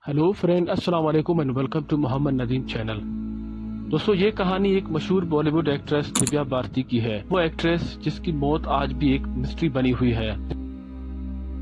Hello friend, अस्सलाम वालेकुम and welcome to Mohammad Nadeem channel. दोस्तों, ये कहानी एक मशहूर बॉलीवुड एक्ट्रेस दिव्या भारती की है। वो एक्ट्रेस जिसकी मौत आज भी एक मिस्ट्री बनी हुई है।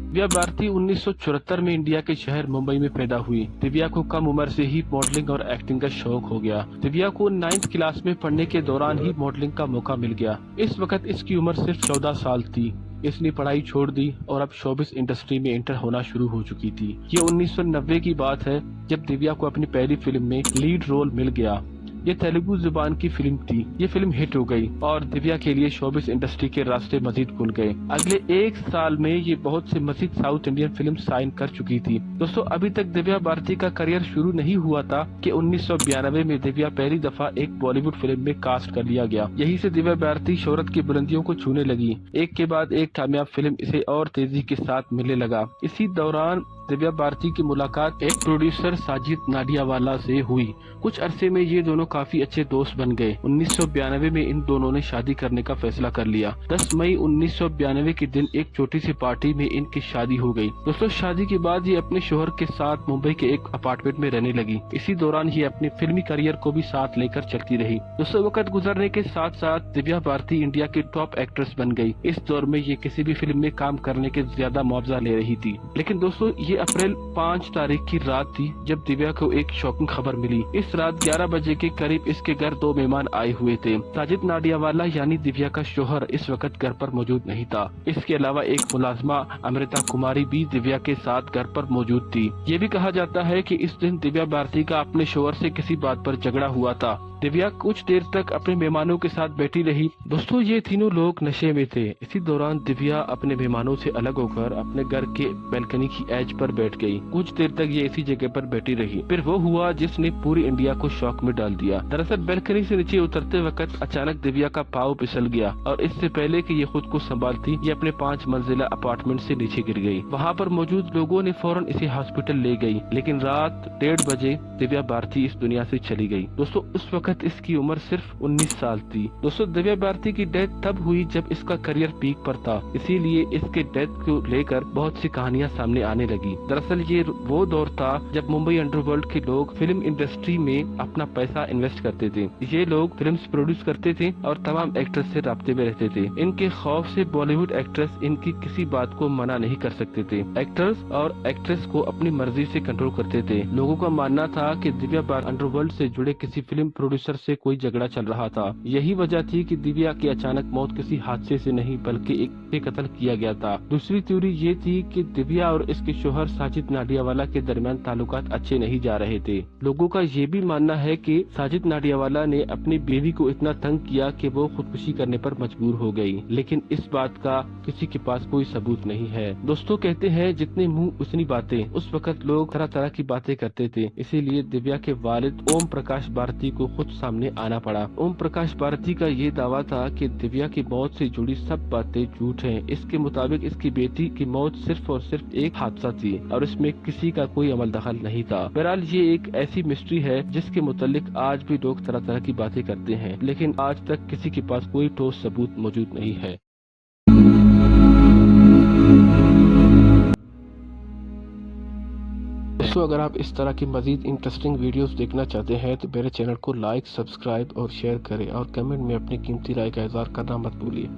दिव्या भारती 1974 में इंडिया के शहर मुंबई में पैदा हुई। दिव्या को कम उम्र से ही मॉडलिंग और एक्टिंग का शौक हो गया। दिव्या को 9th क्लास में पढ़ने के दौरान ही मॉडलिंग का मौका मिल गया। इस वक्त इसकी उम्र सिर्फ 14 साल थी। इसने पढ़ाई छोड़ दी और अब शोबिस इंडस्ट्री में एंटर होना शुरू हो चुकी थी। ये 1990 की बात है जब दिव्या को अपनी पहली फिल्म में लीड रोल मिल गया। ये तेलुगु जुबान की फिल्म थी। ये फिल्म हिट हो गई और दिव्या के लिए शोबिस इंडस्ट्री के रास्ते मजीद खुल गए। अगले एक साल में ये बहुत से मजीद साउथ इंडियन फिल्म साइन कर चुकी थी। दोस्तों, अभी तक दिव्या भारती का करियर शुरू नहीं हुआ था कि 1992 में दिव्या पहली दफा एक बॉलीवुड फिल्म में कास्ट कर लिया गया। यही से दिव्या भारती शोहरत की बुलंदियों को छूने लगी। एक के बाद एक कामयाब फिल्म इसे और तेजी के साथ मिलने लगा। इसी दौरान दिव्या भारती की मुलाकात एक प्रोड्यूसर साजिद नाडियावाला से हुई। कुछ अरसे में ये दोनों काफी अच्छे दोस्त बन गए। 1992 में इन दोनों ने शादी करने का फैसला कर लिया। 10 मई 1992 के दिन एक छोटी सी पार्टी में इनकी शादी हो गई। दोस्तों, शादी के बाद ये अपने शोहर के साथ मुंबई के एक अपार्टमेंट में रहने लगी। इसी दौरान ये अपने फिल्मी करियर को भी साथ लेकर चलती रही। दोस्तों, वक्त गुजरने के साथ साथ दिव्या भारती इंडिया की टॉप एक्ट्रेस बन गई। इस दौर में ये किसी भी फिल्म में काम करने के ज्यादा मुआवजा ले रही थी। लेकिन दोस्तों, ये अप्रैल 5 तारीख की रात थी जब दिव्या को एक शॉकिंग खबर मिली। इस रात 11 बजे के करीब इसके घर 2 मेहमान आए हुए थे। साजिद नाडियावाला यानी दिव्या का शोहर इस वक्त घर पर मौजूद नहीं था। इसके अलावा एक मुलाजमा अमृता कुमारी भी दिव्या के साथ घर पर मौजूद थी। ये भी कहा जाता है कि इस दिन दिव्या भारती का अपने शोहर से किसी बात पर झगड़ा हुआ था। दिव्या कुछ देर तक अपने मेहमानों के साथ बैठी रही। दोस्तों, ये तीनों लोग नशे में थे। इसी दौरान दिव्या अपने मेहमानों से अलग होकर अपने घर के बैल्कनी की एज पर बैठ गई। कुछ देर तक ये इसी जगह पर बैठी रही। फिर वो हुआ जिसने पूरी इंडिया को शॉक में डाल दिया। दरअसल बैल्कनी से नीचे उतरते वक्त अचानक दिव्या का पाँव फिसल गया और इससे पहले कि ये खुद को संभालती, ये अपने 5 मंजिला अपार्टमेंट से नीचे गिर गई। वहाँ पर मौजूद लोगों ने फौरन इसे हॉस्पिटल ले गई। लेकिन रात 1:30 बजे दिव्या भारती इस दुनिया से चली गई। दोस्तों, उस वक्त इसकी उम्र सिर्फ 19 साल थी। दोस्तों, दिव्या भारती की डेथ तब हुई जब इसका करियर पीक पर था। इसीलिए इसके डेथ को लेकर बहुत सी कहानियां सामने आने लगी। दरअसल ये वो दौर था जब मुंबई अंडरवर्ल्ड के लोग फिल्म इंडस्ट्री में अपना पैसा इन्वेस्ट करते थे। ये लोग फिल्म्स प्रोड्यूस करते थे और तमाम एक्ट्रेस से राब्ते में रहते थे। इनके खौफ से बॉलीवुड एक्ट्रेस इनकी किसी बात को मना नहीं कर सकते थे। एक्टर्स और एक्ट्रेस को अपनी मर्जी से कंट्रोल करते थे। लोगों का मानना था कि दिव्या भारती अंडरवर्ल्ड से जुड़े किसी फिल्म प्रोड्यूसर से कोई झगड़ा चल रहा था। यही वजह थी कि दिव्या की अचानक मौत किसी हादसे से नहीं बल्कि एक कत्ल किया गया था। दूसरी थ्योरी ये थी कि दिव्या और इसके शोहर साजिद नाडियावाला के दरमियान ताल्लुकात अच्छे नहीं जा रहे थे। लोगों का ये भी मानना है कि साजिद नाडियावाला ने अपनी बीवी को इतना तंग किया कि वो खुदकुशी करने पर मजबूर हो गई। लेकिन इस बात का किसी के पास कोई सबूत नहीं है। दोस्तों, कहते हैं जितने मुंह उतनी बातें। उस वक्त लोग तरह तरह की बातें करते थे। इसीलिए दिव्या के वालिद ओम प्रकाश भारती को खुद सामने आना पड़ा। ओम प्रकाश भारती का ये दावा था कि दिव्या की मौत से जुड़ी सब बातें झूठ हैं। इसके मुताबिक इसकी बेटी की मौत सिर्फ और सिर्फ एक हादसा थी और इसमें किसी का कोई अमल दखल नहीं था। बहरहाल, ये एक ऐसी मिस्ट्री है जिसके मुतालिक आज भी लोग तरह तरह की बातें करते हैं, लेकिन आज तक किसी के पास कोई ठोस सबूत मौजूद नहीं है। दोस्तों, अगर आप इस तरह की मजीद इंटरेस्टिंग वीडियोस देखना चाहते हैं तो मेरे चैनल को लाइक, सब्सक्राइब और शेयर करें और कमेंट में अपनी कीमती राय का इज़हार करना मत भूलिए।